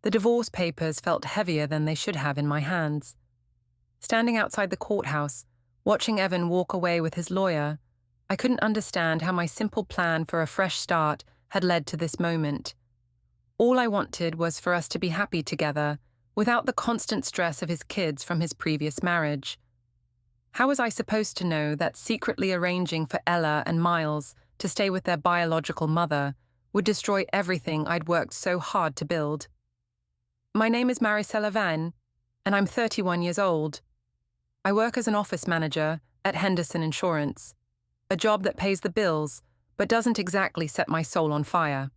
The divorce papers felt heavier than they should have in my hands. Standing outside the courthouse, watching Evan walk away with his lawyer, I couldn't understand how my simple plan for a fresh start had led to this moment. All I wanted was for us to be happy together, without the constant stress of his kids from his previous marriage. How was I supposed to know that secretly arranging for Ella and Miles to stay with their biological mother would destroy everything I'd worked so hard to build? My name is Marisela Vane, and I'm 31 years old. I work as an office manager at Henderson Insurance, a job that pays the bills but doesn't exactly set my soul on fire.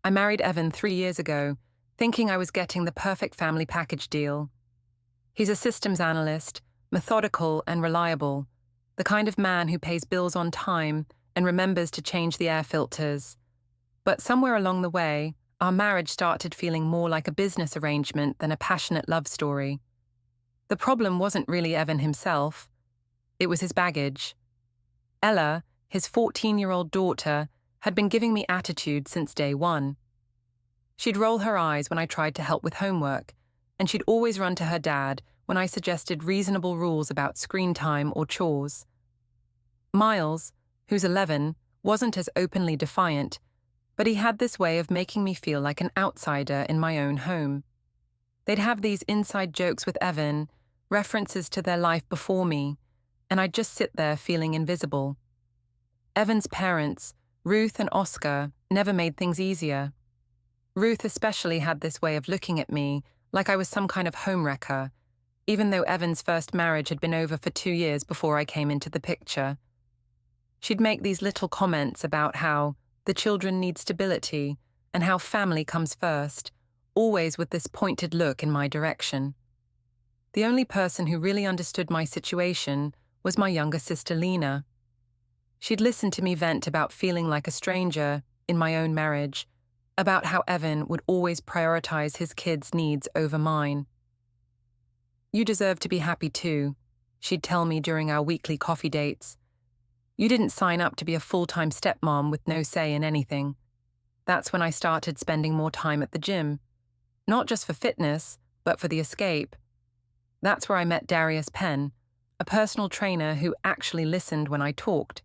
I married Evan 3 years ago, thinking I was getting the perfect family package deal. He's a systems analyst, methodical and reliable, the kind of man who pays bills on time and remembers to change the air filters. But somewhere along the way, our marriage started feeling more like a business arrangement than a passionate love story. The problem wasn't really Evan himself. It was his baggage. Ella, his 14-year-old daughter, had been giving me attitude since day one. She'd roll her eyes when I tried to help with homework, and she'd always run to her dad when I suggested reasonable rules about screen time or chores. Miles, who's 11, wasn't as openly defiant, but he had this way of making me feel like an outsider in my own home. They'd have these inside jokes with Evan, references to their life before me, and I'd just sit there feeling invisible. Evan's parents, Ruth and Oscar, never made things easier. Ruth especially had this way of looking at me like I was some kind of homewrecker, even though Evan's first marriage had been over for 2 years before I came into the picture. She'd make these little comments about how the children need stability and how family comes first, always with this pointed look in my direction. The only person who really understood my situation was my younger sister Lena. She'd listened to me vent about feeling like a stranger in my own marriage, about how Evan would always prioritize his kids' needs over mine. "You deserve to be happy too," she'd tell me during our weekly coffee dates. "You didn't sign up to be a full-time stepmom with no say in anything." That's when I started spending more time at the gym. Not just for fitness, but for the escape. That's where I met Darius Penn, a personal trainer who actually listened when I talked.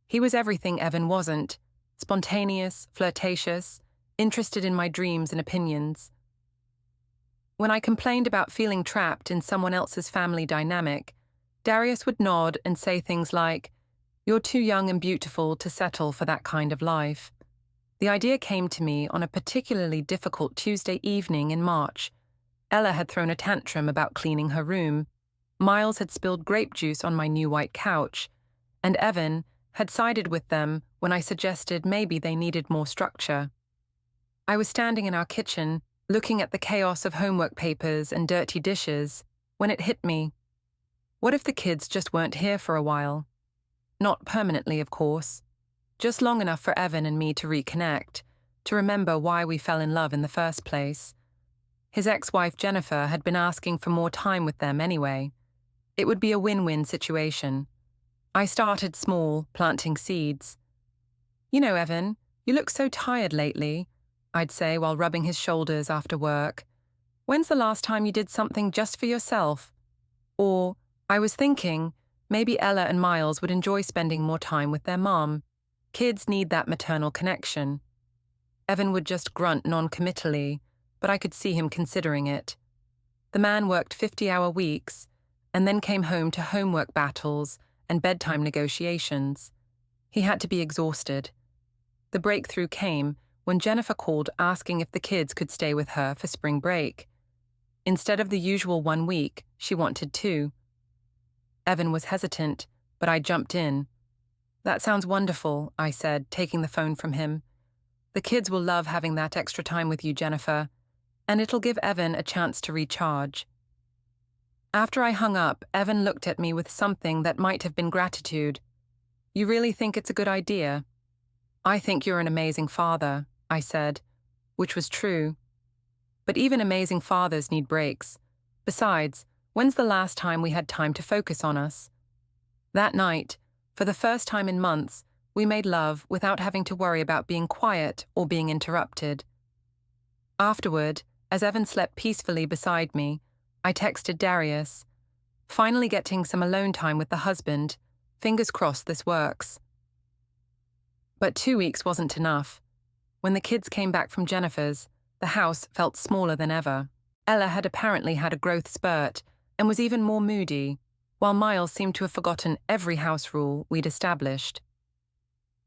He was everything Evan wasn't: spontaneous, flirtatious, interested in my dreams and opinions. When I complained about feeling trapped in someone else's family dynamic, Darius would nod and say things like, "You're too young and beautiful to settle for that kind of life." The idea came to me on a particularly difficult Tuesday evening in March. Ella had thrown a tantrum about cleaning her room, Miles had spilled grape juice on my new white couch, and Evan had sided with them when I suggested maybe they needed more structure. I was standing in our kitchen, looking at the chaos of homework papers and dirty dishes, when it hit me. What if the kids just weren't here for a while? Not permanently, of course. Just long enough for Evan and me to reconnect, to remember why we fell in love in the first place. His ex-wife Jennifer had been asking for more time with them anyway. It would be a win-win situation. I started small, planting seeds. "You know, Evan, you look so tired lately," I'd say while rubbing his shoulders after work. "When's the last time you did something just for yourself?" Or, I was thinking, maybe Ella and Miles would enjoy spending more time with their mom. Kids need that maternal connection. Evan would just grunt non-committally, but I could see him considering it. The man worked 50-hour weeks, and then came home to homework battles and bedtime negotiations. He had to be exhausted. The breakthrough came when Jennifer called asking if the kids could stay with her for spring break. Instead of the usual 1 week, she wanted 2. Evan was hesitant, but I jumped in. "That sounds wonderful," I said, taking the phone from him. "The kids will love having that extra time with you, Jennifer, and it'll give Evan a chance to recharge." After I hung up, Evan looked at me with something that might have been gratitude. "You really think it's a good idea?" "I think you're an amazing father," I said, which was true. But even amazing fathers need breaks. Besides, when's the last time we had time to focus on us? That night, for the first time in months, we made love without having to worry about being quiet or being interrupted. Afterward, As Evan slept peacefully beside me, I texted Darius, finally getting some alone time with the husband. Fingers crossed this works. But 2 weeks wasn't enough. When the kids came back from Jennifer's, the house felt smaller than ever. Ella had apparently had a growth spurt and was even more moody, while Miles seemed to have forgotten every house rule we'd established.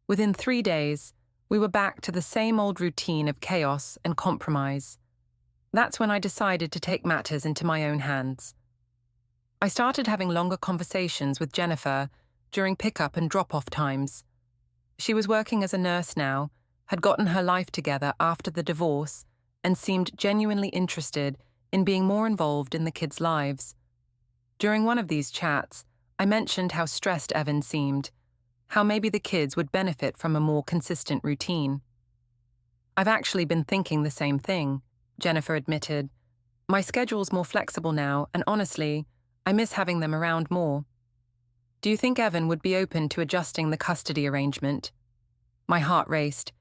Within 3 days, we were back to the same old routine of chaos and compromise. That's when I decided to take matters into my own hands. I started having longer conversations with Jennifer during pick-up and drop-off times. She was working as a nurse now, had gotten her life together after the divorce, and seemed genuinely interested in being more involved in the kids' lives. During one of these chats, I mentioned how stressed Evan seemed, how maybe the kids would benefit from a more consistent routine. "I've actually been thinking the same thing," Jennifer admitted. "My schedule's more flexible now, and honestly, I miss having them around more. Do you think Evan would be open to adjusting the custody arrangement?" My heart raced.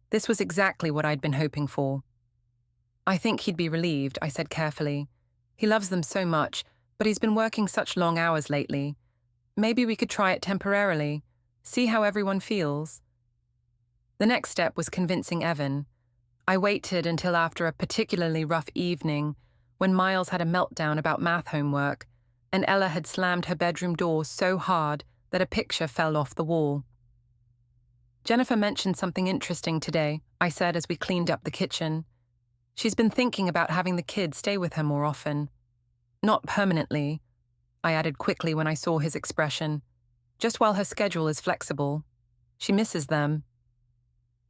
This was exactly what I'd been hoping for. "I think he'd be relieved," I said carefully. "He loves them so much, but he's been working such long hours lately. Maybe we could try it temporarily, see how everyone feels." The next step was convincing Evan. I waited until after a particularly rough evening, when Miles had a meltdown about math homework, and Ella had slammed her bedroom door so hard that a picture fell off the wall. "Jennifer mentioned something interesting today," I said as we cleaned up the kitchen. "She's been thinking about having the kids stay with her more often. Not permanently," I added quickly when I saw his expression. "Just while her schedule is flexible. She misses them."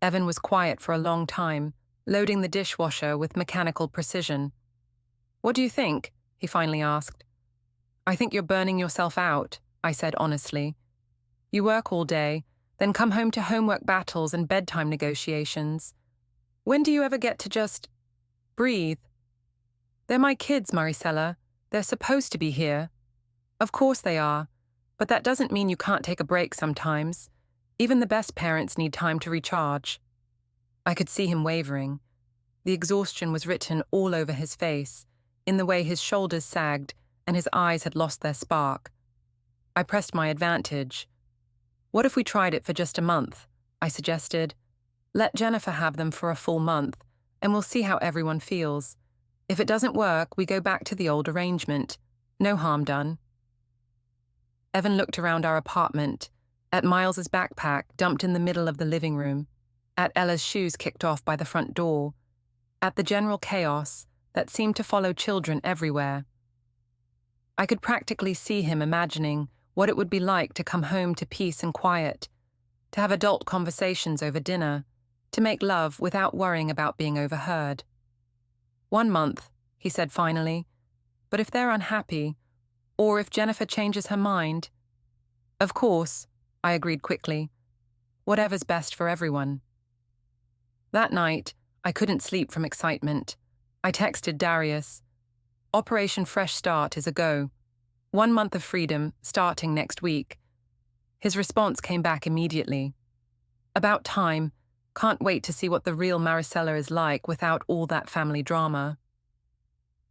Evan was quiet for a long time, loading the dishwasher with mechanical precision. "What do you think?" he finally asked. "I think you're burning yourself out," I said honestly. "You work all day, then come home to homework battles and bedtime negotiations. When do you ever get to just breathe?" "They're my kids, Marisela. They're supposed to be here." "Of course they are, but that doesn't mean you can't take a break sometimes. Even the best parents need time to recharge." I could see him wavering. The exhaustion was written all over his face, in the way his shoulders sagged and his eyes had lost their spark. I pressed my advantage. "What if we tried it for just a month?" I suggested. "Let Jennifer have them for a full month, and we'll see how everyone feels. If it doesn't work, we go back to the old arrangement. No harm done." Evan looked around our apartment, at Miles's backpack dumped in the middle of the living room, at Ella's shoes kicked off by the front door, at the general chaos that seemed to follow children everywhere. I could practically see him imagining what it would be like to come home to peace and quiet, to have adult conversations over dinner, to make love without worrying about being overheard. "1 month," he said finally. "But if they're unhappy, or if Jennifer changes her mind—" "Of course," I agreed quickly. "Whatever's best for everyone." That night, I couldn't sleep from excitement. I texted Darius. "Operation Fresh Start is a go. 1 month of freedom, starting next week." His response came back immediately. "About time. Can't wait to see what the real Marisela is like without all that family drama."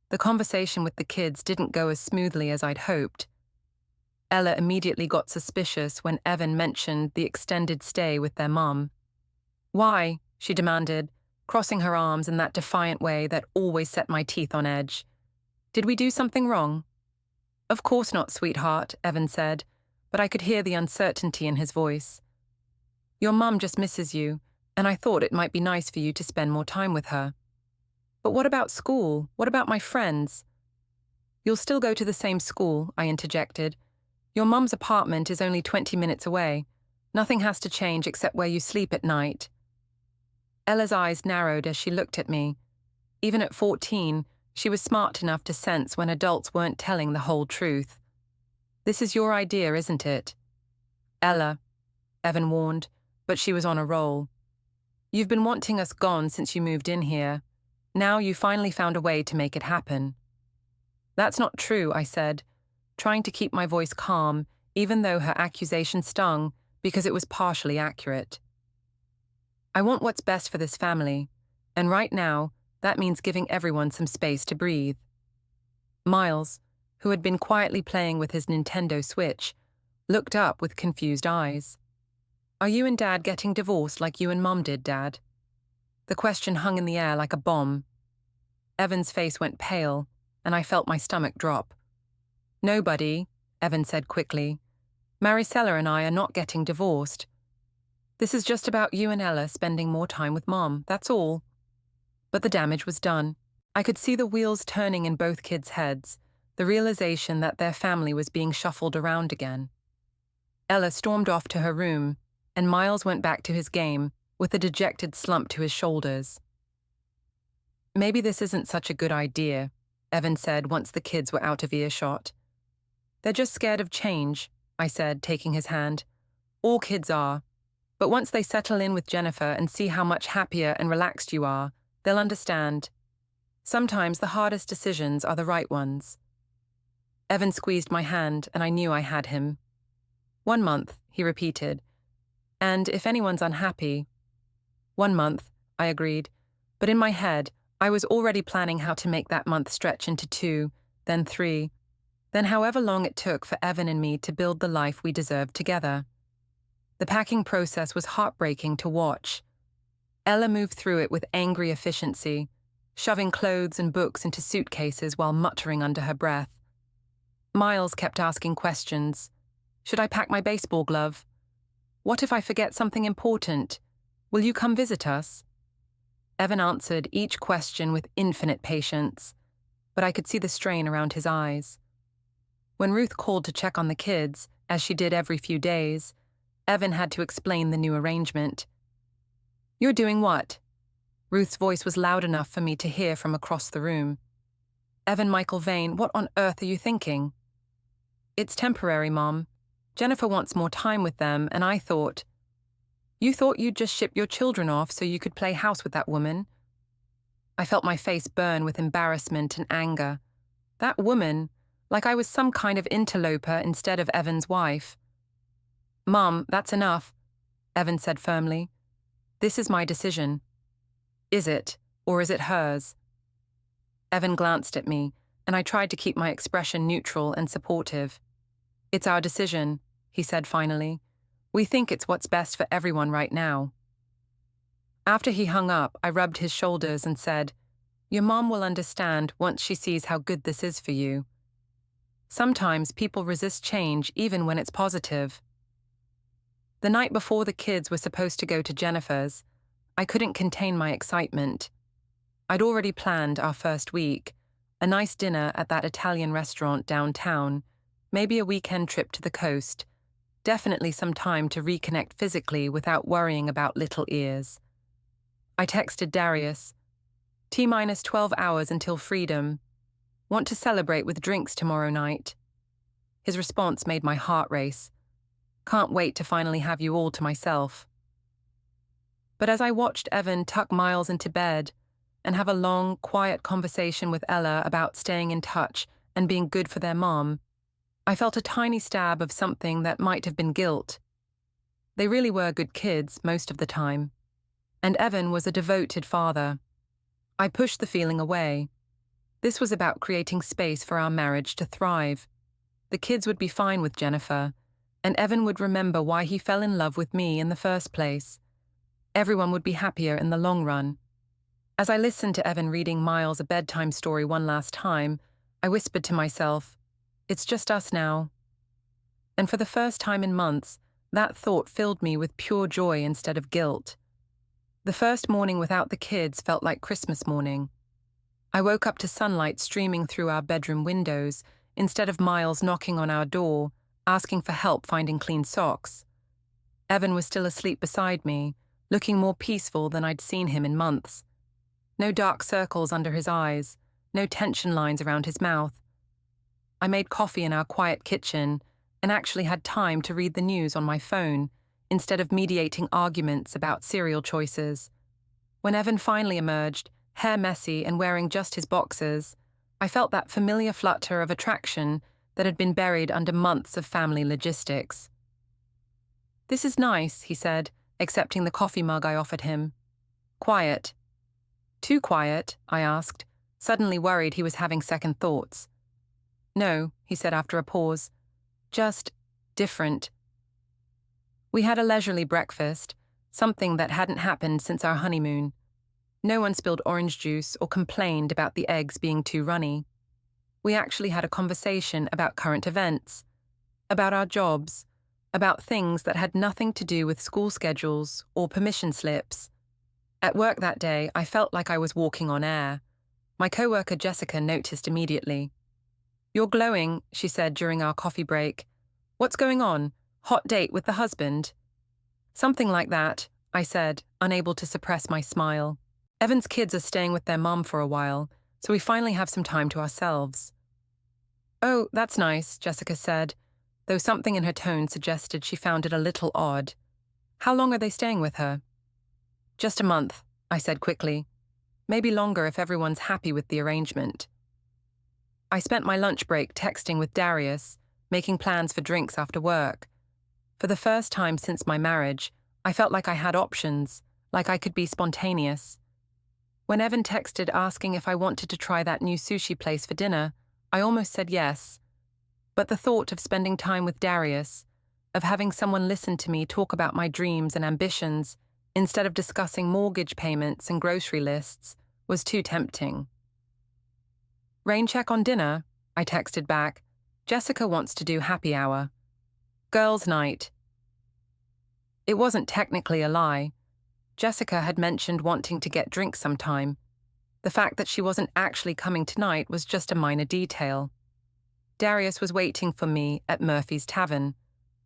The conversation with the kids didn't go as smoothly as I'd hoped. Ella immediately got suspicious when Evan mentioned the extended stay with their mum. "Why?" she demanded, crossing her arms in that defiant way that always set my teeth on edge. "Did we do something wrong?" "Of course not, sweetheart," Evan said, but I could hear the uncertainty in his voice. "Your mum just misses you, and I thought it might be nice for you to spend more time with her." "But what about school? What about my friends?" "You'll still go to the same school," I interjected. "Your mum's apartment is only 20 minutes away. Nothing has to change except where you sleep at night." Ella's eyes narrowed as she looked at me. Even at 14, she was smart enough to sense when adults weren't telling the whole truth. "This is your idea, isn't it?" "Ella," Evan warned, but she was on a roll. "You've been wanting us gone since you moved in here. Now you finally found a way to make it happen." "That's not true," I said, trying to keep my voice calm, even though her accusation stung because it was partially accurate. "I want what's best for this family, and right now, That means giving everyone some space to breathe. Miles, who had been quietly playing with his Nintendo Switch, looked up with confused eyes. Are you and Dad getting divorced like you and Mom did, Dad? The question hung in the air like a bomb. Evan's face went pale, and I felt my stomach drop. Nobody, Evan said quickly. Marisela and I are not getting divorced. This is just about you and Ella spending more time with Mom, that's all. But the damage was done. I could see the wheels turning in both kids' heads, the realization that their family was being shuffled around again. Ella stormed off to her room, and Miles went back to his game with a dejected slump to his shoulders. Maybe this isn't such a good idea, Evan said once the kids were out of earshot. They're just scared of change, I said, taking his hand. All kids are. But once they settle in with Jennifer and see how much happier and relaxed you are, they'll understand. Sometimes the hardest decisions are the right ones. Evan squeezed my hand, and I knew I had him. 1 month, he repeated. And if anyone's unhappy... 1 month, I agreed. But in my head, I was already planning how to make that month stretch into 2, then 3, then however long it took for Evan and me to build the life we deserved together. The packing process was heartbreaking to watch. Ella moved through it with angry efficiency, shoving clothes and books into suitcases while muttering under her breath. Miles kept asking questions. Should I pack my baseball glove? What if I forget something important? Will you come visit us? Evan answered each question with infinite patience, but I could see the strain around his eyes. When Ruth called to check on the kids, as she did every few days, Evan had to explain the new arrangement. You're doing what? Ruth's voice was loud enough for me to hear from across the room. Evan Michael Vane, what on earth are you thinking? It's temporary, Mom. Jennifer wants more time with them, and I thought... You thought you'd just ship your children off so you could play house with that woman? I felt my face burn with embarrassment and anger. That woman, like I was some kind of interloper instead of Evan's wife. Mom, that's enough, Evan said firmly. This is my decision. Is it, or is it hers? Evan glanced at me, and I tried to keep my expression neutral and supportive. It's our decision, he said finally. We think it's what's best for everyone right now. After he hung up, I rubbed his shoulders and said, Your mom will understand once she sees how good this is for you. Sometimes people resist change even when it's positive. The night before the kids were supposed to go to Jennifer's, I couldn't contain my excitement. I'd already planned our first week, a nice dinner at that Italian restaurant downtown, maybe a weekend trip to the coast, definitely some time to reconnect physically without worrying about little ears. I texted Darius, T-minus 12 hours until freedom. Want to celebrate with drinks tomorrow night. His response made my heart race. Can't wait to finally have you all to myself. But as I watched Evan tuck Miles into bed and have a long, quiet conversation with Ella about staying in touch and being good for their mom, I felt a tiny stab of something that might have been guilt. They really were good kids most of the time, and Evan was a devoted father. I pushed the feeling away. This was about creating space for our marriage to thrive. The kids would be fine with Jennifer, and Evan would remember why he fell in love with me in the first place. Everyone would be happier in the long run. As I listened to Evan reading Miles a bedtime story one last time, I whispered to myself, It's just us now. And for the first time in months, that thought filled me with pure joy instead of guilt. The first morning without the kids felt like Christmas morning. I woke up to sunlight streaming through our bedroom windows instead of Miles knocking on our door, asking for help finding clean socks. Evan was still asleep beside me, looking more peaceful than I'd seen him in months. No dark circles under his eyes, no tension lines around his mouth. I made coffee in our quiet kitchen and actually had time to read the news on my phone instead of mediating arguments about cereal choices. When Evan finally emerged, hair messy and wearing just his boxers, I felt that familiar flutter of attraction that had been buried under months of family logistics. This is nice, he said, accepting the coffee mug I offered him. Quiet. Too quiet? I asked, suddenly worried he was having second thoughts. No, he said after a pause. Just different. We had a leisurely breakfast, something that hadn't happened since our honeymoon. No one spilled orange juice or complained about the eggs being too runny. We actually had a conversation about current events, about our jobs, about things that had nothing to do with school schedules or permission slips. At work that day, I felt like I was walking on air. My coworker Jessica noticed immediately. "You're glowing," she said during our coffee break. "What's going on? Hot date with the husband?" "Something like that," I said, unable to suppress my smile. "Evan's kids are staying with their mom for a while, so we finally have some time to ourselves." "Oh, that's nice," Jessica said, though something in her tone suggested she found it a little odd. "How long are they staying with her?" "Just a month," I said quickly. "Maybe longer if everyone's happy with the arrangement." I spent my lunch break texting with Darius, making plans for drinks after work. For the first time since my marriage, I felt like I had options, like I could be spontaneous. When Evan texted asking if I wanted to try that new sushi place for dinner, I almost said yes. But the thought of spending time with Darius, of having someone listen to me talk about my dreams and ambitions, instead of discussing mortgage payments and grocery lists, was too tempting. "Rain check on dinner?" I texted back. "Jessica wants to do happy hour. Girls' night." It wasn't technically a lie. Jessica had mentioned wanting to get drinks sometime. The fact that she wasn't actually coming tonight was just a minor detail. Darius was waiting for me at Murphy's Tavern,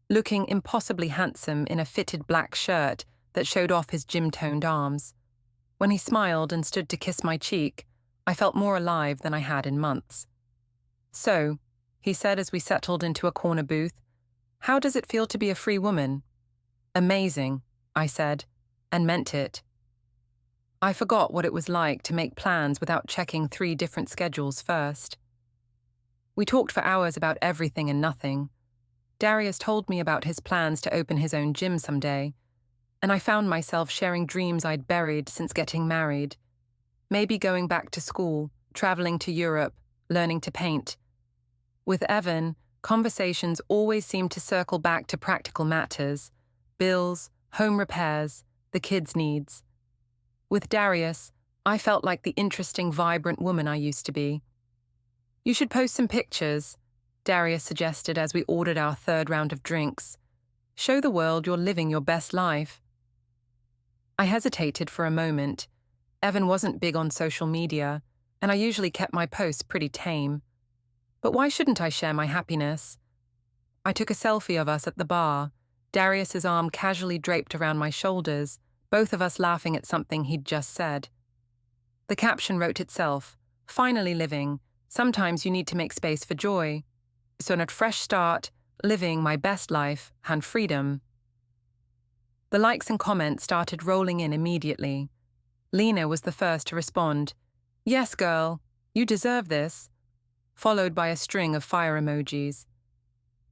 looking impossibly handsome in a fitted black shirt that showed off his gym-toned arms. When he smiled and stood to kiss my cheek, I felt more alive than I had in months. "So," he said as we settled into a corner booth, "how does it feel to be a free woman?" "Amazing," I said, and meant it. I forgot what it was like to make plans without checking 3 different schedules first. We talked for hours about everything and nothing. Darius told me about his plans to open his own gym someday, and I found myself sharing dreams I'd buried since getting married. Maybe going back to school, traveling to Europe, learning to paint. With Evan, conversations always seemed to circle back to practical matters: bills, home repairs, the kids' needs. With Darius, I felt like the interesting, vibrant woman I used to be. "You should post some pictures," Darius suggested as we ordered our 3rd round of drinks. "Show the world you're living your best life." I hesitated for a moment. Evan wasn't big on social media, and I usually kept my posts pretty tame. But why shouldn't I share my happiness? I took a selfie of us at the bar, Darius's arm casually draped around my shoulders, both of us laughing at something he'd just said. The caption wrote itself: "Finally living. Sometimes you need to make space for joy. So on a fresh start, living my best life and freedom." The likes and comments started rolling in immediately. Lena was the first to respond. "Yes, girl, you deserve this," followed by a string of fire emojis.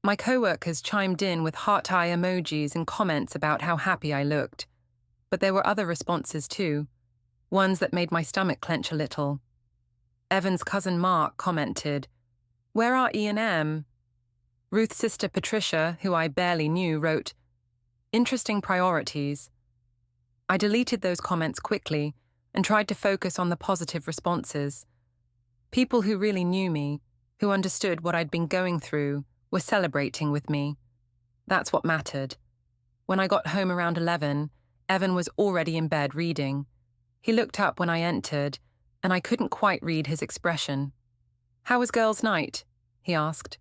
My coworkers chimed in with heart-eye emojis and comments about how happy I looked. But there were other responses too, ones that made my stomach clench a little. Evan's cousin Mark commented, "Where are E and M?" Ruth's sister Patricia, who I barely knew, wrote, "Interesting priorities." I deleted those comments quickly and tried to focus on the positive responses. People who really knew me, who understood what I'd been going through, were celebrating with me. That's what mattered. When I got home around 11, Evan was already in bed reading. He looked up when I entered, and I couldn't quite read his expression. "How was girls' night?" he asked.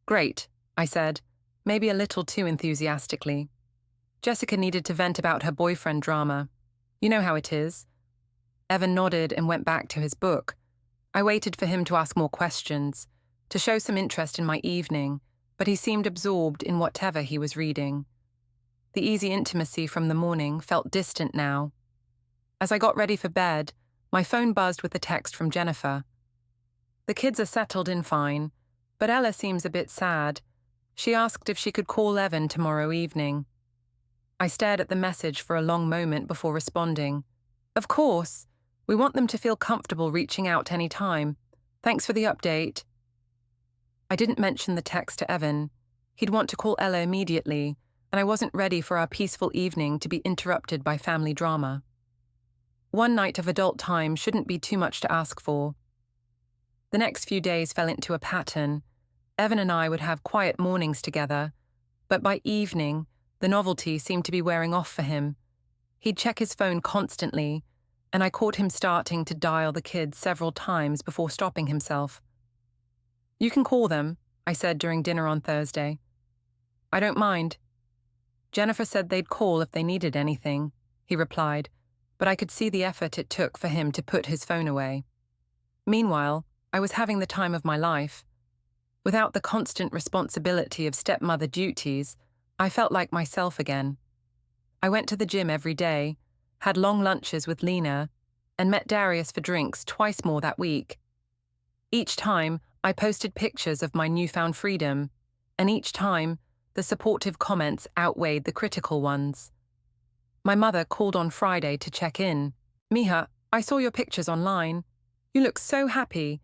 "Great," I said, maybe a little too enthusiastically. Jessica needed to vent about her boyfriend drama. "You know how it is." Evan nodded and went back to his book. I waited for him to ask more questions, to show some interest in my evening, but he seemed absorbed in whatever he was reading. The easy intimacy from the morning felt distant now. As I got ready for bed, my phone buzzed with a text from Jennifer. "The kids are settled in fine, but Ella seems a bit sad. She asked if she could call Evan tomorrow evening." I stared at the message for a long moment before responding. "Of course. We want them to feel comfortable reaching out any time. Thanks for the update. I didn't mention the text to Evan. He'd want to call Ella immediately, and I wasn't ready for our peaceful evening to be interrupted by family drama. One night of adult time shouldn't be too much to ask for. The next few days fell into a pattern. Evan and I would have quiet mornings together, but by evening, the novelty seemed to be wearing off for him. He'd check his phone constantly, and I caught him starting to dial the kids several times before stopping himself. "You can call them," I said during dinner on Thursday. "I don't mind." "Jennifer said they'd call if they needed anything," he replied, but I could see the effort it took for him to put his phone away. Meanwhile, I was having the time of my life. Without the constant responsibility of stepmother duties, I felt like myself again. I went to the gym every day, had long lunches with Lena, and met Darius for drinks twice more that week. Each time, I posted pictures of my newfound freedom, and each time, the supportive comments outweighed the critical ones. My mother called on Friday to check in. "Mija, I saw your pictures online. You look so happy.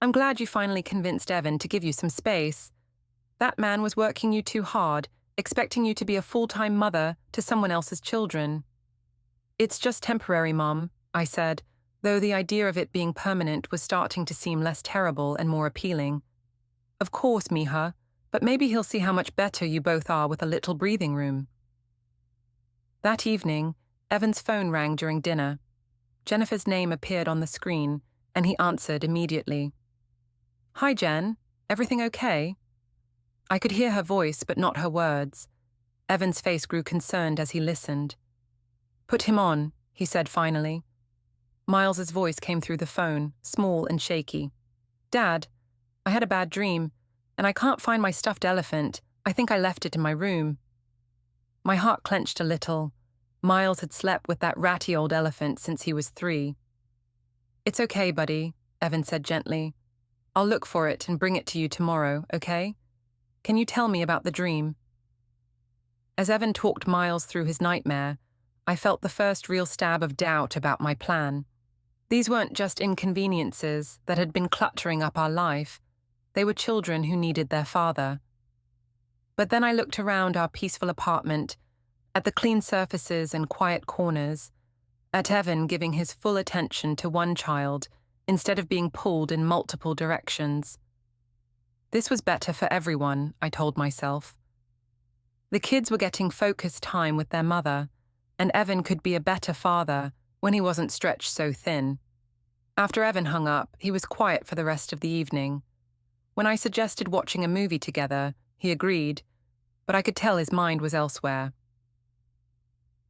I'm glad you finally convinced Evan to give you some space. That man was working you too hard, expecting you to be a full-time mother to someone else's children." "It's just temporary, Mom," I said, though the idea of it being permanent was starting to seem less terrible and more appealing. "Of course, Mija, but maybe he'll see how much better you both are with a little breathing room." That evening, Evan's phone rang during dinner. Jennifer's name appeared on the screen, and he answered immediately. "Hi, Jen. Everything okay?" I could hear her voice, but not her words. Evan's face grew concerned as he listened. "Put him on," he said finally. Miles's voice came through the phone, small and shaky. "Dad, I had a bad dream, and I can't find my stuffed elephant. I think I left it in my room." My heart clenched a little. Miles had slept with that ratty old elephant since he was 3. "It's okay, buddy," Evan said gently. "I'll look for it and bring it to you tomorrow, okay? Can you tell me about the dream?" As Evan talked Miles through his nightmare, I felt the first real stab of doubt about my plan. These weren't just inconveniences that had been cluttering up our life. They were children who needed their father. But then I looked around our peaceful apartment, at the clean surfaces and quiet corners, at Evan giving his full attention to one child instead of being pulled in multiple directions. This was better for everyone, I told myself. The kids were getting focused time with their mother, and Evan could be a better father when he wasn't stretched so thin. After Evan hung up, he was quiet for the rest of the evening. When I suggested watching a movie together, he agreed, but I could tell his mind was elsewhere.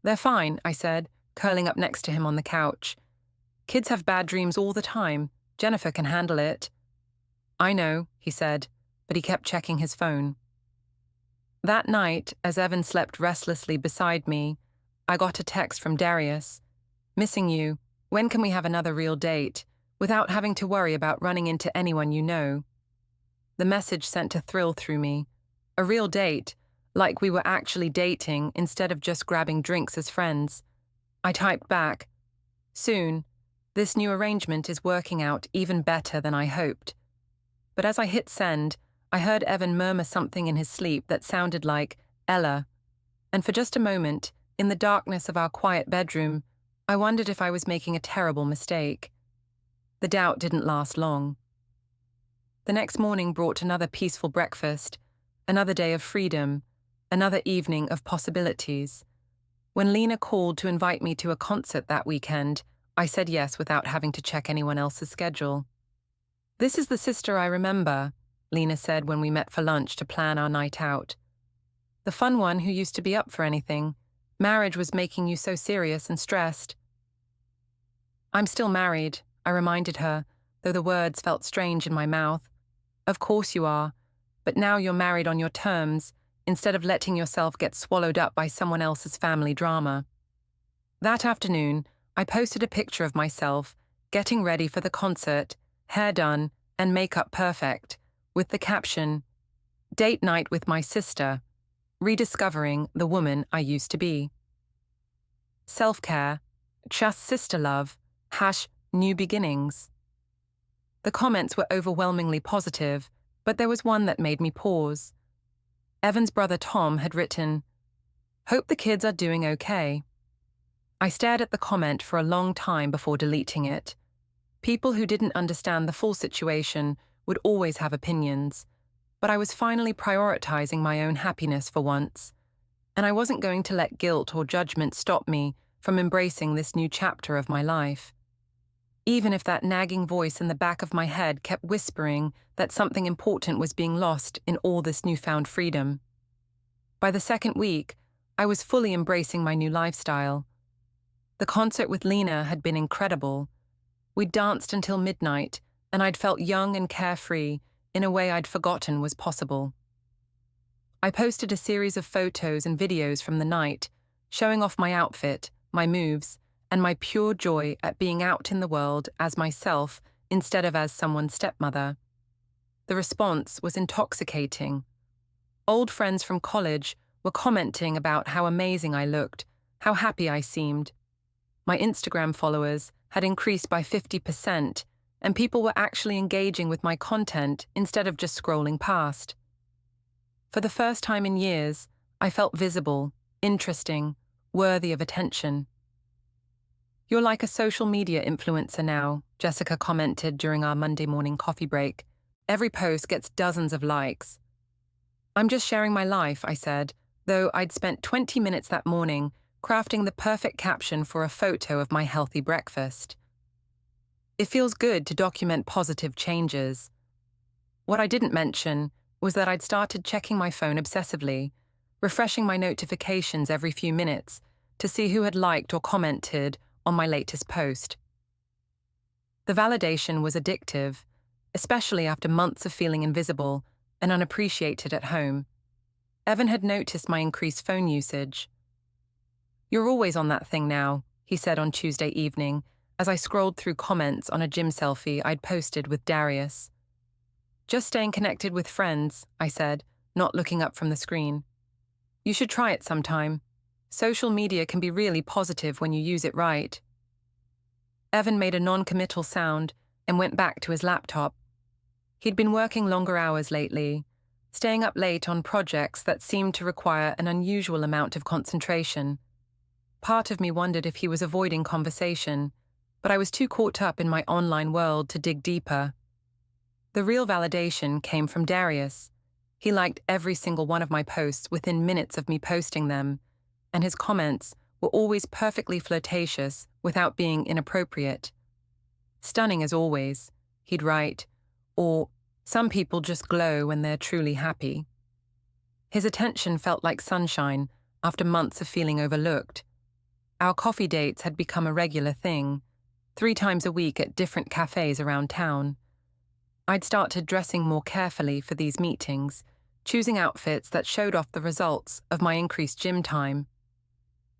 "They're fine," I said, curling up next to him on the couch. "Kids have bad dreams all the time. Jennifer can handle it." "I know," he said, but he kept checking his phone. That night, as Evan slept restlessly beside me, I got a text from Darius. "Missing you. When can we have another real date, without having to worry about running into anyone you know?" The message sent a thrill through me. A real date, like we were actually dating instead of just grabbing drinks as friends. I typed back, "Soon. This new arrangement is working out even better than I hoped." But as I hit send, I heard Evan murmur something in his sleep that sounded like "Ella," and for just a moment, in the darkness of our quiet bedroom, I wondered if I was making a terrible mistake. The doubt didn't last long. The next morning brought another peaceful breakfast, another day of freedom, another evening of possibilities. When Lena called to invite me to a concert that weekend, I said yes without having to check anyone else's schedule. "This is the sister I remember," Lena said when we met for lunch to plan our night out. "The fun one who used to be up for anything. Marriage was making you so serious and stressed." "I'm still married," I reminded her, though the words felt strange in my mouth. "Of course you are, but now you're married on your terms, instead of letting yourself get swallowed up by someone else's family drama." That afternoon, I posted a picture of myself, getting ready for the concert, hair done and makeup perfect, with the caption, "Date night with my sister, rediscovering the woman I used to be." Self-care, just sister love, new beginnings. The comments were overwhelmingly positive, but there was one that made me pause. Evan's brother Tom had written, "Hope the kids are doing okay." I stared at the comment for a long time before deleting it. People who didn't understand the full situation would always have opinions, but I was finally prioritizing my own happiness for once, and I wasn't going to let guilt or judgment stop me from embracing this new chapter of my life. Even if that nagging voice in the back of my head kept whispering that something important was being lost in all this newfound freedom. By the second week, I was fully embracing my new lifestyle. The concert with Lena had been incredible. We'd danced until midnight, and I'd felt young and carefree in a way I'd forgotten was possible. I posted a series of photos and videos from the night, showing off my outfit, my moves, and my pure joy at being out in the world as myself instead of as someone's stepmother. The response was intoxicating. Old friends from college were commenting about how amazing I looked, how happy I seemed. My Instagram followers had increased by 50%, and people were actually engaging with my content instead of just scrolling past. For the first time in years, I felt visible, interesting, worthy of attention. "You're like a social media influencer now," Jessica commented during our Monday morning coffee break. "Every post gets dozens of likes." "I'm just sharing my life," I said, though I'd spent 20 minutes that morning crafting the perfect caption for a photo of my healthy breakfast. It feels good to document positive changes. What I didn't mention was that I'd started checking my phone obsessively, refreshing my notifications every few minutes to see who had liked or commented on my latest post. The validation was addictive, especially after months of feeling invisible and unappreciated at home. Evan had noticed my increased phone usage. "You're always on that thing now," he said on Tuesday evening as I scrolled through comments on a gym selfie I'd posted with Darius. "Just staying connected with friends," I said, not looking up from the screen. "You should try it sometime. Social media can be really positive when you use it right." Evan made a non-committal sound and went back to his laptop. He'd been working longer hours lately, staying up late on projects that seemed to require an unusual amount of concentration. Part of me wondered if he was avoiding conversation, but I was too caught up in my online world to dig deeper. The real validation came from Darius. He liked every single one of my posts within minutes of me posting them, and his comments were always perfectly flirtatious without being inappropriate. "Stunning as always," he'd write, or "Some people just glow when they're truly happy." His attention felt like sunshine after months of feeling overlooked. Our coffee dates had become a regular thing, 3 times a week at different cafes around town. I'd started dressing more carefully for these meetings, choosing outfits that showed off the results of my increased gym time.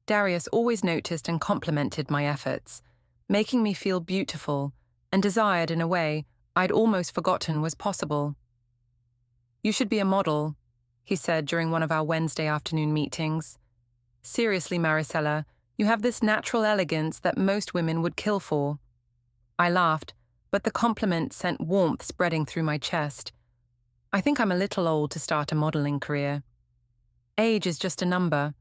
Darius always noticed and complimented my efforts, making me feel beautiful and desired in a way I'd almost forgotten was possible. "You should be a model," he said during one of our Wednesday afternoon meetings. "Seriously, Marisela, you have this natural elegance that most women would kill for." I laughed, but the compliment sent warmth spreading through my chest. "I think I'm a little old to start a modeling career." "Age is just a number.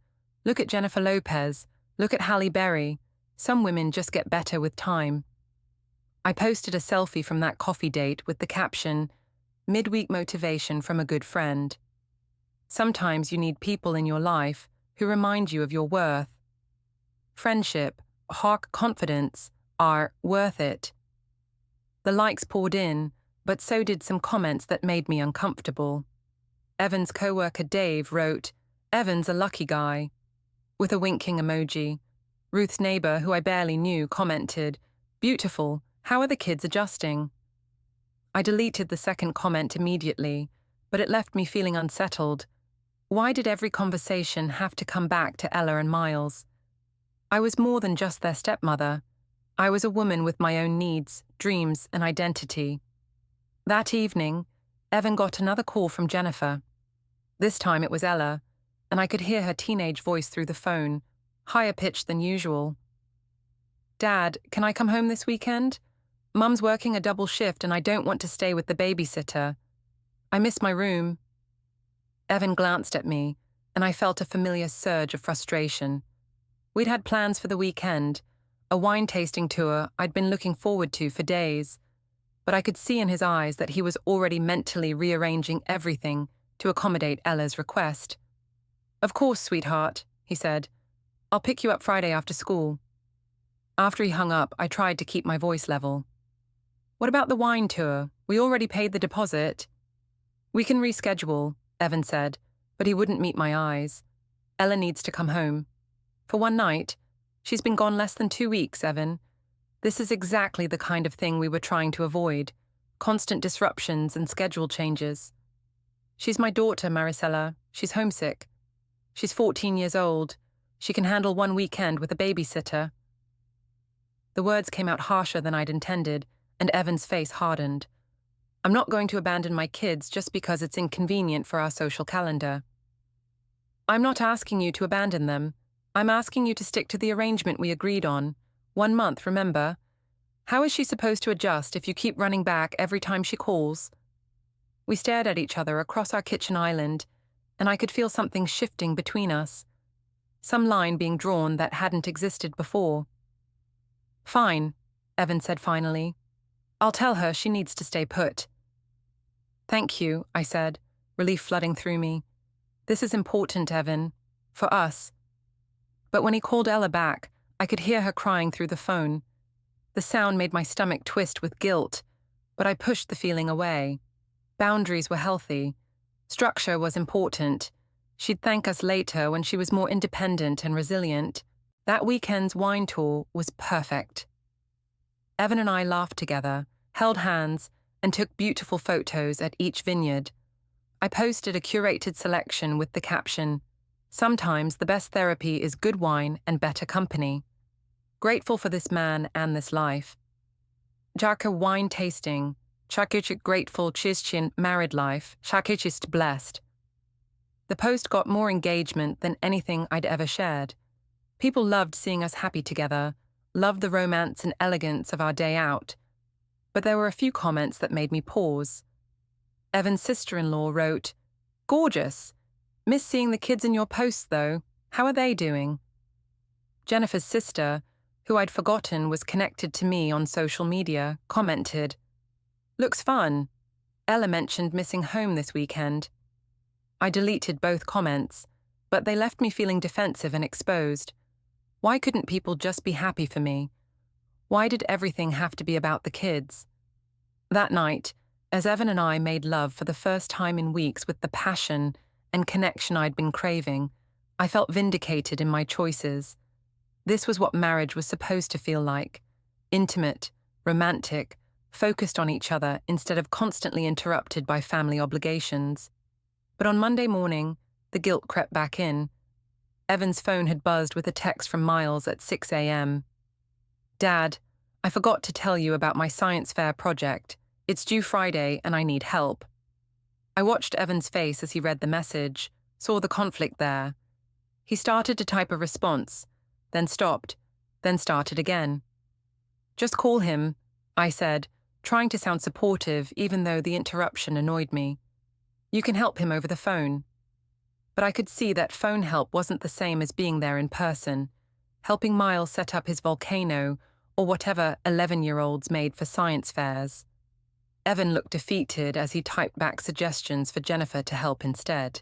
Look at Jennifer Lopez. Look at Halle Berry. Some women just get better with time." I posted a selfie from that coffee date with the caption, "Midweek motivation from a good friend." Sometimes you need people in your life who remind you of your worth. Friendship, hark confidence, are worth it. The likes poured in, but so did some comments that made me uncomfortable. Evan's co-worker Dave wrote, "Evan's a lucky guy," with a winking emoji. Ruth's neighbor, who I barely knew, commented, "Beautiful, how are the kids adjusting?" I deleted the second comment immediately, but it left me feeling unsettled. Why did every conversation have to come back to Ella and Miles? I was more than just their stepmother. I was a woman with my own needs, dreams, and identity. That evening, Evan got another call from Jennifer. This time it was Ella, and I could hear her teenage voice through the phone, higher pitched than usual. Dad, can I come home this weekend? Mum's working a double shift and I don't want to stay with the babysitter. I miss my room. Evan glanced at me, and I felt a familiar surge of frustration. We'd had plans for the weekend, a wine tasting tour I'd been looking forward to for days, but I could see in his eyes that he was already mentally rearranging everything to accommodate Ella's request. Of course, sweetheart, he said. I'll pick you up Friday after school. After he hung up, I tried to keep my voice level. What about the wine tour? We already paid the deposit. We can reschedule, Evan said, but he wouldn't meet my eyes. Ella needs to come home. For one night. She's been gone less than 2 weeks, Evan. This is exactly the kind of thing we were trying to avoid. Constant disruptions and schedule changes. She's my daughter, Marisela. She's homesick. She's 14 years old. She can handle one weekend with a babysitter. The words came out harsher than I'd intended, and Evan's face hardened. I'm not going to abandon my kids just because it's inconvenient for our social calendar. I'm not asking you to abandon them. I'm asking you to stick to the arrangement we agreed on. 1 month, remember? How is she supposed to adjust if you keep running back every time she calls? We stared at each other across our kitchen island, and I could feel something shifting between us. Some line being drawn that hadn't existed before. Fine, Evan said finally. I'll tell her she needs to stay put. Thank you, I said, relief flooding through me. This is important, Evan. For us. But when he called Ella back, I could hear her crying through the phone. The sound made my stomach twist with guilt, but I pushed the feeling away. Boundaries were healthy. Structure was important. She'd thank us later when she was more independent and resilient. That weekend's wine tour was perfect. Evan and I laughed together, held hands, and took beautiful photos at each vineyard. I posted a curated selection with the caption, "Sometimes the best therapy is good wine and better company." Grateful for this man and this life. Jaka wine tasting, Shakichit grateful Chizchin married life, Shakichist blessed. The post got more engagement than anything I'd ever shared. People loved seeing us happy together, loved the romance and elegance of our day out. But there were a few comments that made me pause. Evan's sister-in-law wrote, "Gorgeous. Miss seeing the kids in your posts, though. How are they doing?" Jennifer's sister, who I'd forgotten was connected to me on social media, commented, "Looks fun. Ella mentioned missing home this weekend." I deleted both comments, but they left me feeling defensive and exposed. Why couldn't people just be happy for me? Why did everything have to be about the kids? That night, as Evan and I made love for the first time in weeks with the passion and connection I'd been craving, I felt vindicated in my choices. This was what marriage was supposed to feel like. Intimate, romantic, focused on each other instead of constantly interrupted by family obligations. But on Monday morning, the guilt crept back in. Evan's phone had buzzed with a text from Miles at 6 a.m. "Dad, I forgot to tell you about my science fair project. It's due Friday and I need help." I watched Evan's face as he read the message, saw the conflict there. He started to type a response, then stopped, then started again. "Just call him," I said, trying to sound supportive even though the interruption annoyed me. "You can help him over the phone." But I could see that phone help wasn't the same as being there in person, helping Miles set up his volcano or whatever 11-year-olds made for science fairs. Evan looked defeated as he typed back suggestions for Jennifer to help instead.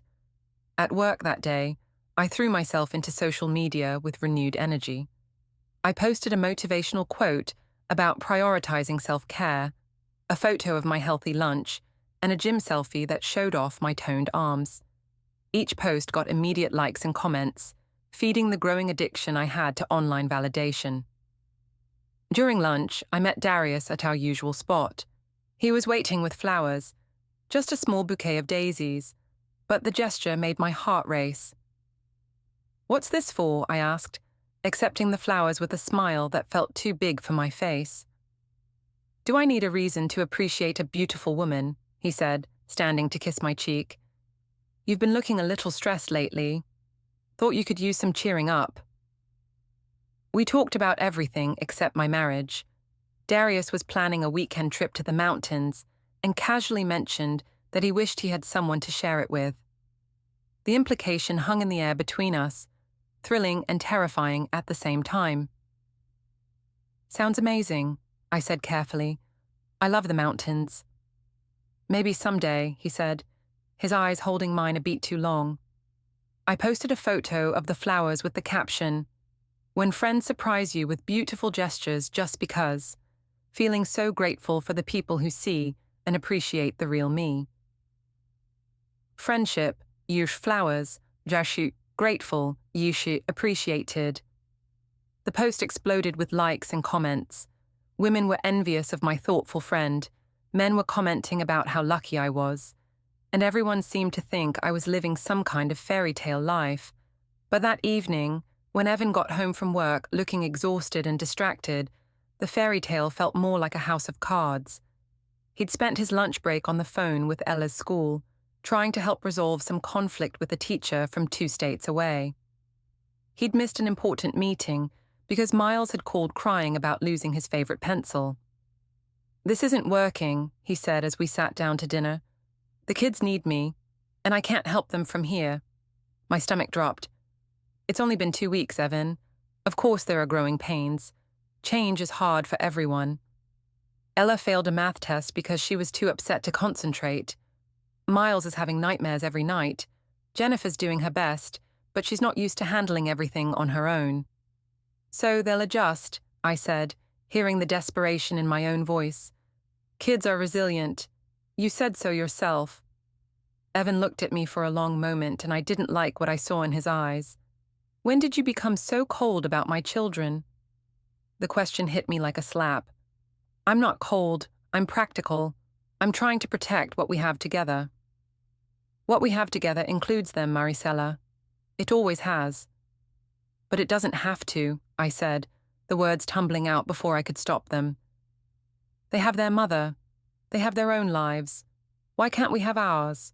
At work that day, I threw myself into social media with renewed energy. I posted a motivational quote about prioritizing self-care, a photo of my healthy lunch, and a gym selfie that showed off my toned arms. Each post got immediate likes and comments, feeding the growing addiction I had to online validation. During lunch, I met Darius at our usual spot. He was waiting with flowers, just a small bouquet of daisies, but the gesture made my heart race. "What's this for?" I asked, accepting the flowers with a smile that felt too big for my face. "Do I need a reason to appreciate a beautiful woman?" he said, standing to kiss my cheek. "You've been looking a little stressed lately. Thought you could use some cheering up." We talked about everything except my marriage. Darius was planning a weekend trip to the mountains and casually mentioned that he wished he had someone to share it with. The implication hung in the air between us, thrilling and terrifying at the same time. "Sounds amazing," I said carefully. "I love the mountains." "Maybe someday," he said, his eyes holding mine a beat too long. I posted a photo of the flowers with the caption, "When friends surprise you with beautiful gestures just because," feeling so grateful for the people who see and appreciate the real me. Friendship, yush flowers, jashu grateful, yush appreciated. The post exploded with likes and comments. Women were envious of my thoughtful friend, men were commenting about how lucky I was, and everyone seemed to think I was living some kind of fairy tale life. But that evening, when Evan got home from work looking exhausted and distracted, the fairy tale felt more like a house of cards. He'd spent his lunch break on the phone with Ella's school, trying to help resolve some conflict with a teacher from 2 states away. He'd missed an important meeting because Miles had called crying about losing his favorite pencil. "This isn't working," he said as we sat down to dinner. "The kids need me, and I can't help them from here." My stomach dropped. "It's only been 2 weeks, Evan. Of course there are growing pains. Change is hard for everyone." Ella failed a math test because she was too upset to concentrate. Miles is having nightmares every night. Jennifer's doing her best, but she's not used to handling everything on her own. "So they'll adjust," I said, hearing the desperation in my own voice. "Kids are resilient. You said so yourself." Evan looked at me for a long moment, and I didn't like what I saw in his eyes. "When did you become so cold about my children?" The question hit me like a slap. "I'm not cold, I'm practical. I'm trying to protect what we have together." "What we have together includes them, Marisela. It always has." "But it doesn't have to," I said, the words tumbling out before I could stop them. "They have their mother. They have their own lives. Why can't we have ours?"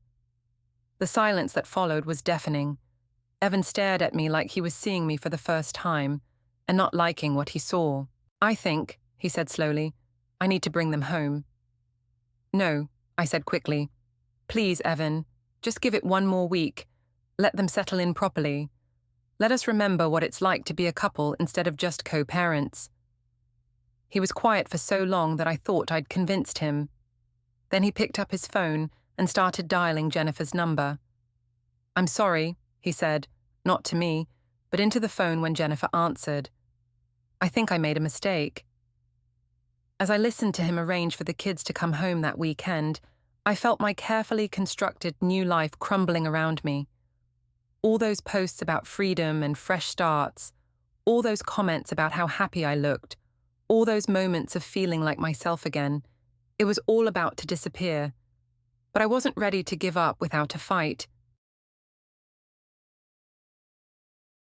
The silence that followed was deafening. Evan stared at me like he was seeing me for the first time, and not liking what he saw. "I think," he said slowly, "I need to bring them home." "No," I said quickly. "Please, Evan, just give it 1 more week. Let them settle in properly. Let us remember what it's like to be a couple instead of just co-parents." He was quiet for so long that I thought I'd convinced him. Then he picked up his phone and started dialing Jennifer's number. "I'm sorry," he said, not to me, but into the phone when Jennifer answered. "I think I made a mistake." As I listened to him arrange for the kids to come home that weekend, I felt my carefully constructed new life crumbling around me. All those posts about freedom and fresh starts, all those comments about how happy I looked, all those moments of feeling like myself again, it was all about to disappear. But I wasn't ready to give up without a fight.